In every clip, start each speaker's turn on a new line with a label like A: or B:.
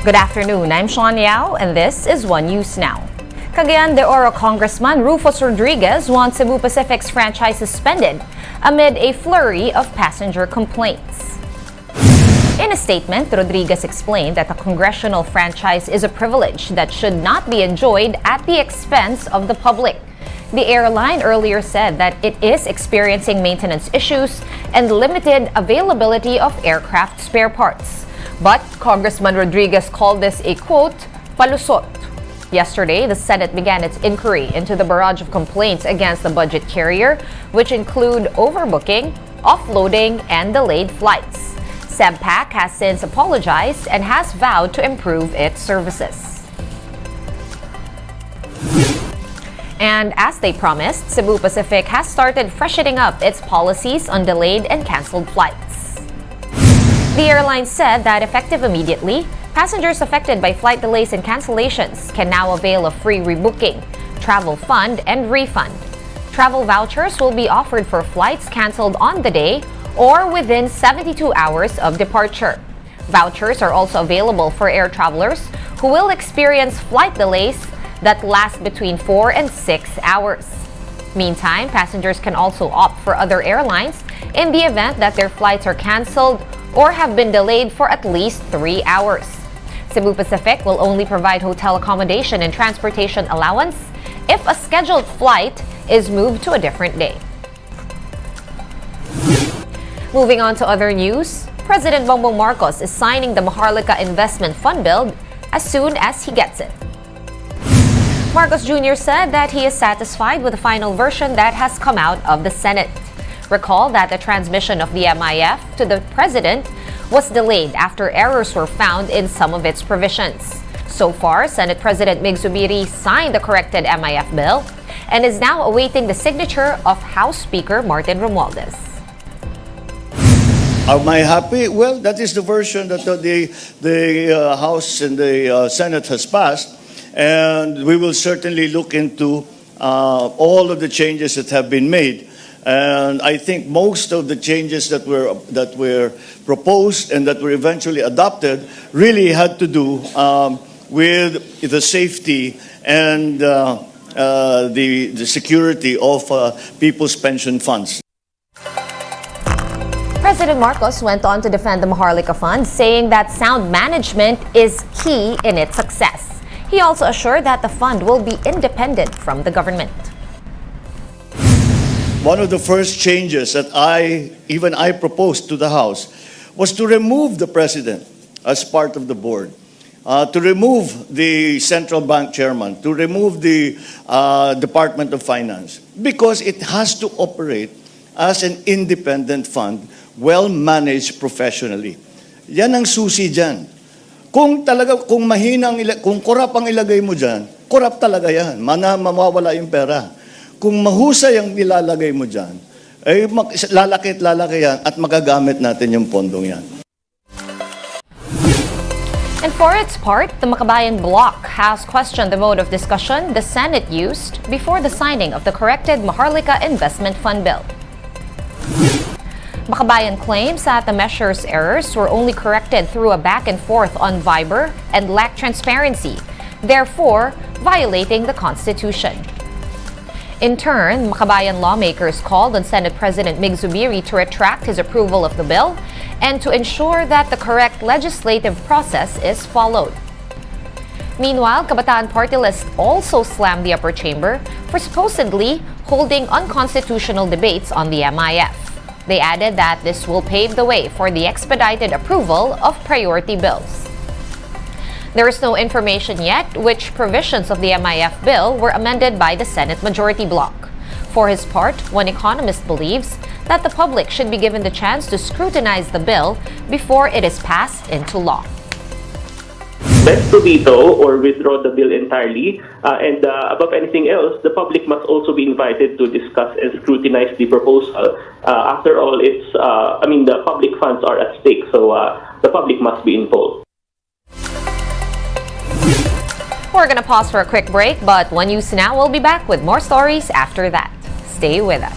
A: Good afternoon, I'm Sean Yao and this is One News Now. Cagayan de Oro Congressman Rufus Rodriguez wants Cebu Pacific's franchise suspended amid a flurry of passenger complaints. In a statement, Rodriguez explained that the congressional franchise is a privilege that should not be enjoyed at the expense of the public. The airline earlier said that it is experiencing maintenance issues and limited availability of aircraft spare parts. But Congressman Rodriguez called this a, quote, palusot. Yesterday, the Senate began its inquiry into the barrage of complaints against the budget carrier, which include overbooking, offloading, and delayed flights. SEBPAC has since apologized and has vowed to improve its services. And as they promised, Cebu Pacific has started freshening up its policies on delayed and canceled flights. The airline said that effective immediately, passengers affected by flight delays and cancellations can now avail of free rebooking, travel fund, and refund. Travel vouchers will be offered for flights canceled on the day or within 72 hours of departure. Vouchers are also available for air travelers who will experience flight delays that last between 4 and 6 hours. Meantime, passengers can also opt for other airlines in the event that their flights are canceled or have been delayed for at least 3 hours. Cebu Pacific will only provide hotel accommodation and transportation allowance if a scheduled flight is moved to a different day. Moving on to other news, President Bongbong Marcos is signing the Maharlika Investment Fund bill as soon as he gets it. Marcos Jr. said that he is satisfied with the final version that has come out of the Senate. Recall that the transmission of the MIF to the President was delayed after errors were found in some of its provisions. So far, Senate President Mig Zubiri signed the corrected MIF bill and is now awaiting the signature of House Speaker Martin Romualdez.
B: Am I happy? Well, that is the version that the House and the Senate has passed, and we will certainly look into all of the changes that have been made. And I think most of the changes that were proposed and that were eventually adopted really had to do with the safety and the security of people's pension funds.
A: President Marcos went on to defend the Maharlika Fund, saying that sound management is key in its success. He also assured that the fund will be independent from the government.
B: One of the first changes that I proposed to the House was to remove the President as part of the board, to remove the central bank chairman, to remove the Department of Finance, because it has to operate as an independent fund, well managed professionally. Yan ang susi dyan. Kung korap ang ilagay mo dyan, korap talaga yan. Mawawala yung pera. Kung mahusay ang nilalagay mo dyan, ay lalaki yan at magagamit natin yung pondong yan.
A: And for its part, the Makabayan Bloc has questioned the mode of discussion the Senate used before the signing of the corrected Maharlika Investment Fund bill. Makabayan claims that the measure's errors were only corrected through a back and forth on Viber and lacked transparency, therefore violating the Constitution. In turn, Makabayan lawmakers called on Senate President Mig Zubiri to retract his approval of the bill and to ensure that the correct legislative process is followed. Meanwhile, Kabataan Party List also slammed the upper chamber for supposedly holding unconstitutional debates on the MIF. They added that this will pave the way for the expedited approval of priority bills. There is no information yet which provisions of the MIF bill were amended by the Senate Majority Bloc. For his part, one economist believes that the public should be given the chance to scrutinize the bill before it is passed into law.
C: Best to veto or withdraw the bill entirely, and above anything else, the public must also be invited to discuss and scrutinize the proposal. After all, the public funds are at stake, so the public must be involved.
A: We're going to pause for a quick break, but One News Now will be back with more stories after that. Stay with us.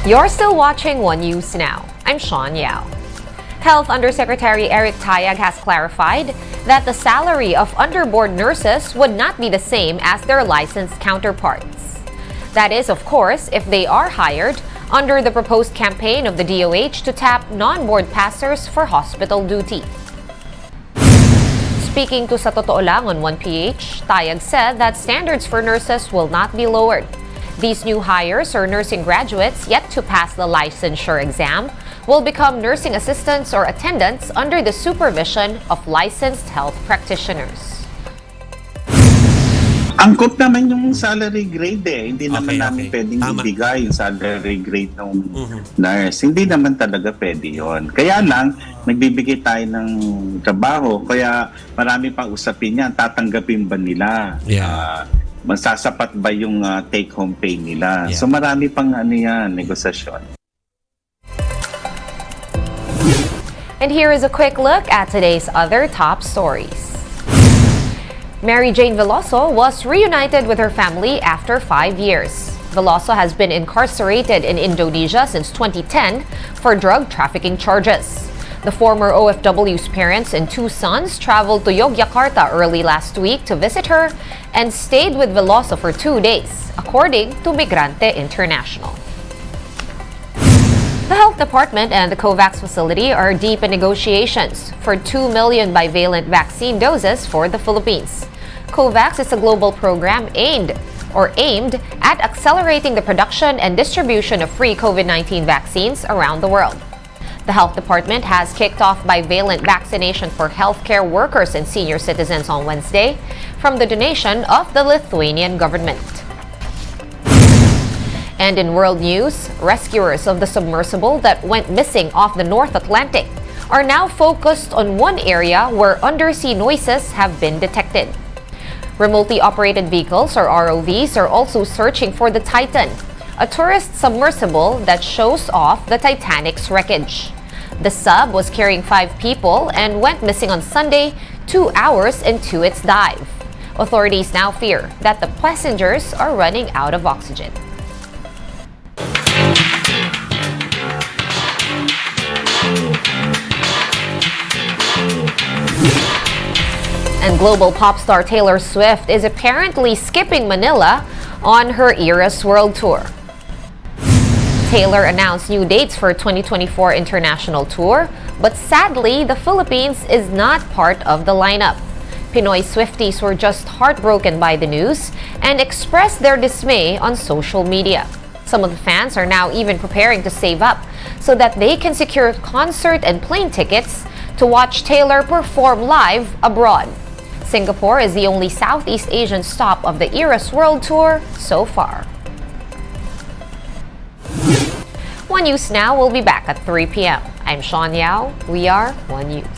A: You're still watching One News Now. I'm Sean Yao. Health Undersecretary Eric Tayag has clarified that the salary of underboard nurses would not be the same as their licensed counterparts. That is, of course, if they are hired under the proposed campaign of the DOH to tap non-board passers for hospital duty. Speaking to Sa Totoo Lang on 1PH, Tayag said that standards for nurses will not be lowered. These new hires or nursing graduates yet to pass the licensure exam will become nursing assistants or attendants under the supervision of licensed health practitioners.
D: Angkop naman yung salary grade eh. Hindi naman namin pwedeng
E: Tama.
D: ibigay yung salary grade ng nurse. Hindi naman talaga pwede yun. Kaya lang, nagbibigay tayo ng trabaho. Kaya marami pang usapin yan. Tatanggapin ba nila?
E: Yeah.
D: Masasapat ba yung take-home pay nila?
E: Yeah.
D: So marami pang negosasyon.
A: And here is a quick look at today's other top stories. Mary Jane Veloso was reunited with her family after 5 years. Veloso has been incarcerated in Indonesia since 2010 for drug trafficking charges. The former OFW's parents and 2 sons traveled to Yogyakarta early last week to visit her and stayed with Veloso for 2 days, according to Migrante International. The Health Department and the COVAX facility are deep in negotiations for 2 million bivalent vaccine doses for the Philippines. COVAX is a global program aimed at accelerating the production and distribution of free COVID-19 vaccines around the world. The Health Department has kicked off bivalent vaccination for healthcare workers and senior citizens on Wednesday from the donation of the Lithuanian government. And in world news, rescuers of the submersible that went missing off the North Atlantic are now focused on one area where undersea noises have been detected. Remotely operated vehicles, or ROVs, are also searching for the Titan, a tourist submersible that shows off the Titanic's wreckage. The sub was carrying 5 people and went missing on Sunday, 2 hours into its dive. Authorities now fear that the passengers are running out of oxygen. And global pop star Taylor Swift is apparently skipping Manila on her Eras World Tour. Taylor announced new dates for 2024 international tour, but sadly, the Philippines is not part of the lineup. Pinoy Swifties were just heartbroken by the news and expressed their dismay on social media. Some of the fans are now even preparing to save up so that they can secure concert and plane tickets to watch Taylor perform live abroad. Singapore is the only Southeast Asian stop of the Eras World Tour so far. One News Now will be back at 3 p.m. I'm Sean Yao. We are One News.